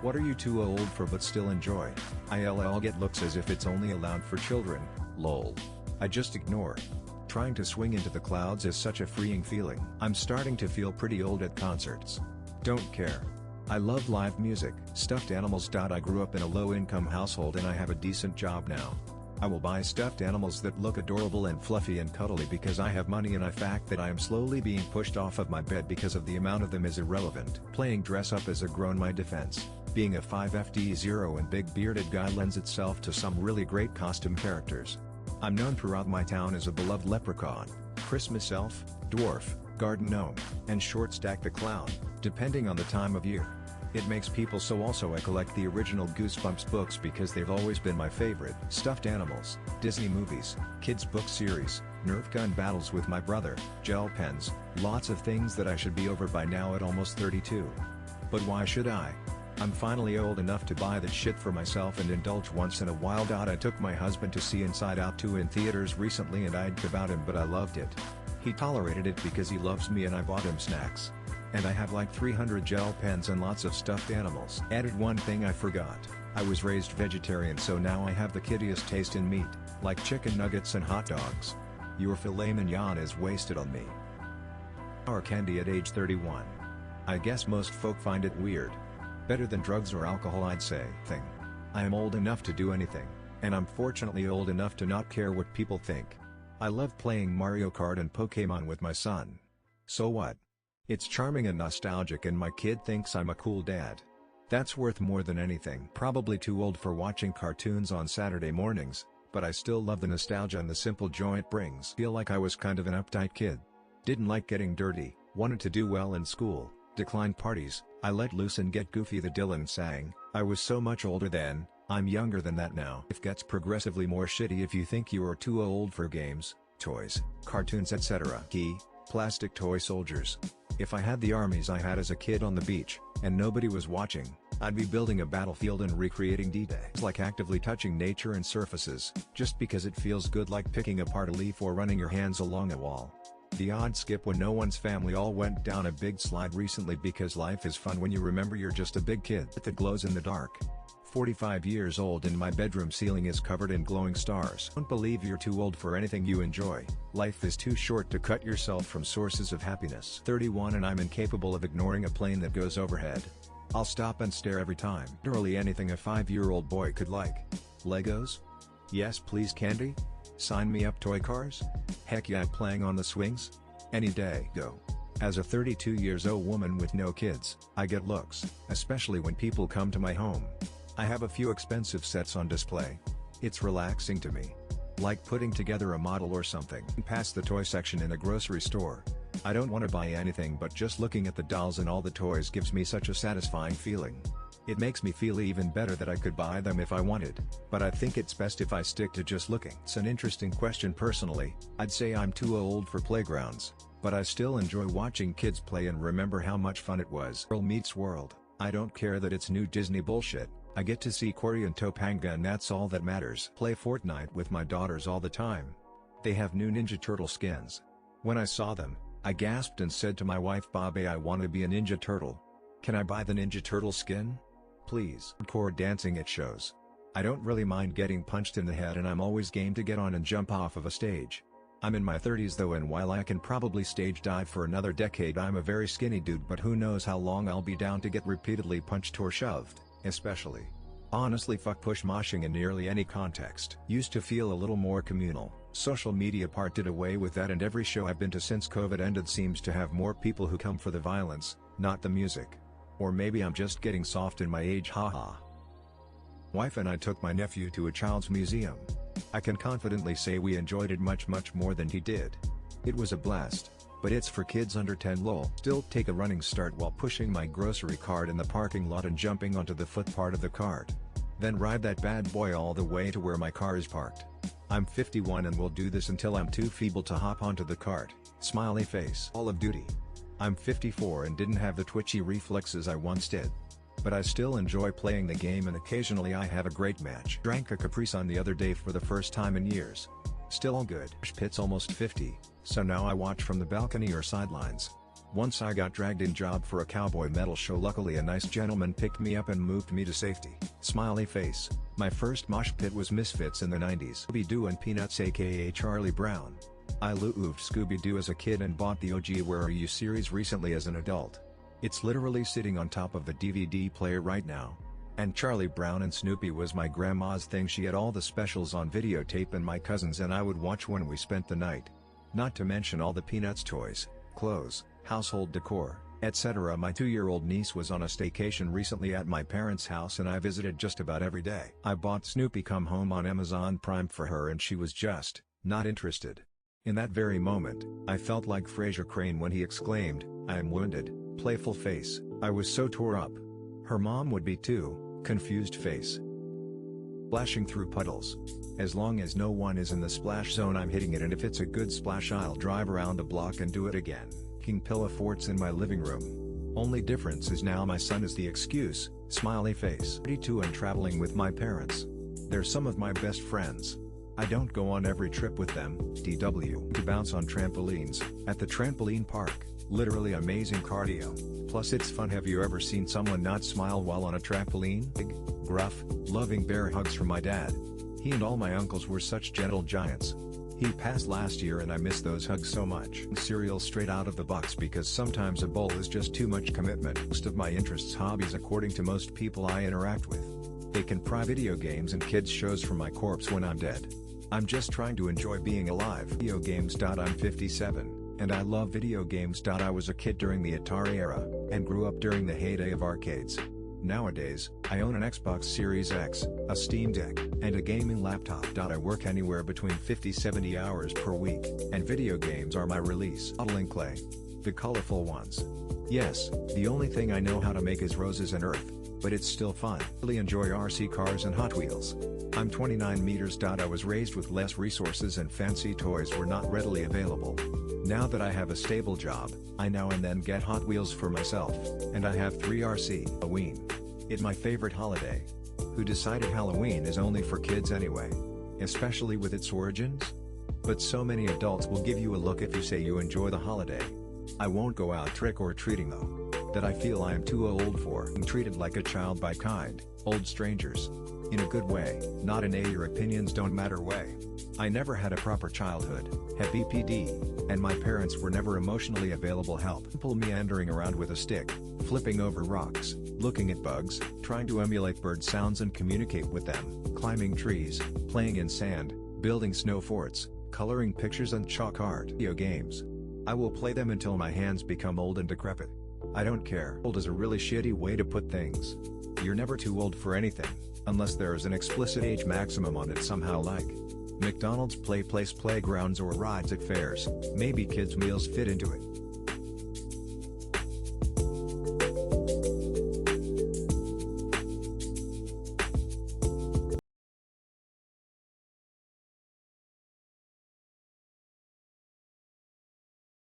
What are you too old for but still enjoy? ILL get looks as if it's only allowed for children, lol. I just ignore. Trying to swing into the clouds is such a freeing feeling. I'm starting to feel pretty old at concerts. Don't care. I love live music. Stuffed animals. I grew up in a low-income household and I have a decent job now. I will buy stuffed animals that look adorable and fluffy and cuddly because I have money, and the fact that I am slowly being pushed off of my bed because of the amount of them is irrelevant. Playing dress up as a grown my defense. Being a 5FD0 and big bearded guy lends itself to some really great costume characters. I'm known throughout my town as a beloved leprechaun, Christmas elf, dwarf, garden gnome, and short stack the clown, depending on the time of year. It makes people so. Also, I collect the original Goosebumps books because they've always been my favorite. Stuffed animals, Disney movies, kids book series, Nerf gun battles with my brother, gel pens, lots of things that I should be over by now at almost 32. But why should I? I'm finally old enough to buy that shit for myself and indulge once in a while. I took my husband to see Inside Out 2 in theaters recently and I'd about him, but I loved it. He tolerated it because he loves me and I bought him snacks. And I have like 300 gel pens and lots of stuffed animals. Added one thing I forgot. I was raised vegetarian, so now I have the kiddiest taste in meat, like chicken nuggets and hot dogs. Your filet mignon is wasted on me. Our candy at age 31. I guess most folk find it weird. Better than drugs or alcohol, I'd say. I am old enough to do anything, and I'm fortunately old enough to not care what people think. I love playing Mario Kart and Pokemon with my son. So what? It's charming and nostalgic, and my kid thinks I'm a cool dad. That's worth more than anything. Probably too old for watching cartoons on Saturday mornings, but I still love the nostalgia and the simple joy it brings. Feel like I was kind of an uptight kid. Didn't like getting dirty, wanted to do well in school, declined parties, I let loose and get goofy. The Dylan sang. I was so much older then, I'm younger than that now. It gets progressively more shitty if you think you are too old for games, toys, cartoons, etc. Key, plastic toy soldiers. If I had the armies I had as a kid on the beach, and nobody was watching, I'd be building a battlefield and recreating D-Day. It's like actively touching nature and surfaces, just because it feels good, like picking apart a leaf or running your hands along a wall. The odd skip when no one's family all went down a big slide recently, because life is fun when you remember you're just a big kid that glows in the dark. 45 years old and my bedroom ceiling is covered in glowing stars. Don't believe you're too old for anything you enjoy. Life is too short to cut yourself from sources of happiness. 31 and I'm incapable of ignoring a plane that goes overhead. I'll stop and stare every time. Literally anything a 5-year-old boy could like. Legos? Yes please. Candy? Sign me up. Toy cars? Heck yeah, playing on the swings? Any day. Go. As a 32 years old woman with no kids, I get looks, especially when people come to my home. I have a few expensive sets on display. It's relaxing to me. Like putting together a model or something. Past the toy section in a grocery store. I don't want to buy anything, but just looking at the dolls and all the toys gives me such a satisfying feeling. It makes me feel even better that I could buy them if I wanted, but I think it's best if I stick to just looking. It's an interesting question. Personally, I'd say I'm too old for playgrounds, but I still enjoy watching kids play and remember how much fun it was. Girl meets world. I don't care that it's new Disney bullshit. I get to see Cory and Topanga and that's all that matters. Play Fortnite with my daughters all the time. They have new Ninja Turtle skins. When I saw them, I gasped and said to my wife, "Bobby, I want to be a Ninja Turtle. Can I buy the Ninja Turtle skin? Please." Hardcore dancing at shows. I don't really mind getting punched in the head and I'm always game to get on and jump off of a stage. I'm in my 30s though, and while I can probably stage dive for another decade, I'm a very skinny dude, but who knows how long I'll be down to get repeatedly punched or shoved. Especially. Honestly, fuck push moshing in nearly any context. Used to feel a little more communal. Social media part did away with that, and every show I've been to since COVID ended seems to have more people who come for the violence, not the music. Or maybe I'm just getting soft in my age, haha. Wife and I took my nephew to a child's museum. I can confidently say we enjoyed it much more than he did. It was a blast. But it's for kids under 10 lol. Still take a running start while pushing my grocery cart in the parking lot and jumping onto the foot part of the cart. Then ride that bad boy all the way to where my car is parked. I'm 51 and will do this until I'm too feeble to hop onto the cart. Smiley face. Call of Duty. I'm 54 and didn't have the twitchy reflexes I once did. But I still enjoy playing the game and occasionally I have a great match. Drank a Capri Sun the other day for the first time in years. Still all good. Pit's almost 50, so now I watch from the balcony or sidelines. Once I got dragged in job for a cowboy metal show. Luckily a nice gentleman picked me up and moved me to safety. Smiley face. My first mosh pit was Misfits in the 90s. Scooby-Doo and Peanuts aka Charlie Brown. I loved Scooby-Doo as a kid and bought the OG Where Are You series recently as an adult. It's literally sitting on top of the DVD player right now. And Charlie Brown and Snoopy was my grandma's thing. She had all the specials on videotape and my cousins and I would watch when we spent the night. Not to mention all the Peanuts toys, clothes, household decor, etc. My 2-year-old niece was on a staycation recently at my parents' house and I visited just about every day. I bought Snoopy Come Home on Amazon Prime for her and she was just not interested. In that very moment, I felt like Fraser Crane when he exclaimed, "I am wounded," playful face. I was so tore up. Her mom would be too, confused face. Splashing through puddles. As long as no one is in the splash zone I'm hitting it, and if it's a good splash I'll drive around the block and do it again. King pillow forts in my living room. Only difference is now my son is the excuse, smiley face. 32 and traveling with my parents. They're some of my best friends. I don't go on every trip with them, DW. To bounce on trampolines, at the trampoline park, literally amazing cardio. Plus it's fun. Have you ever seen someone not smile while on a trampoline? Big, gruff, loving bear hugs from my dad. He and all my uncles were such gentle giants. He passed last year and I miss those hugs so much. Cereal straight out of the box because sometimes a bowl is just too much commitment. Most of my interests, hobbies according to most people I interact with. They can pry video games and kids shows from my corpse when I'm dead. I'm just trying to enjoy being alive. Video games. I'm 57, and I love video games. I was a kid during the Atari era, and grew up during the heyday of arcades. Nowadays, I own an Xbox Series X, a Steam Deck, and a gaming laptop. I work anywhere between 50-70 hours per week, and video games are my release. Modeling clay. The colorful ones. Yes, the only thing I know how to make is roses and earth, but it's still fun. Really enjoy RC cars and Hot Wheels. I'm 29 meters. I was raised with less resources and fancy toys were not readily available. Now that I have a stable job, I now and then get Hot Wheels for myself, and I have 3 RC. Halloween. It's my favorite holiday. Who decided Halloween is only for kids anyway? Especially with its origins? But so many adults will give you a look if you say you enjoy the holiday. I won't go out trick-or-treating though. That I feel I am too old for. I'm treated like a child by kind, old strangers. In a good way, not in a your opinions don't matter way. I never had a proper childhood, had BPD, and my parents were never emotionally available help. People meandering around with a stick, flipping over rocks, looking at bugs, trying to emulate bird sounds and communicate with them, climbing trees, playing in sand, building snow forts, coloring pictures and chalk art. Video games. I will play them until my hands become old and decrepit. I don't care. Old is a really shitty way to put things. You're never too old for anything, unless there is an explicit age maximum on it somehow, like McDonald's, play place, playgrounds or rides at fairs. Maybe kids' meals fit into it.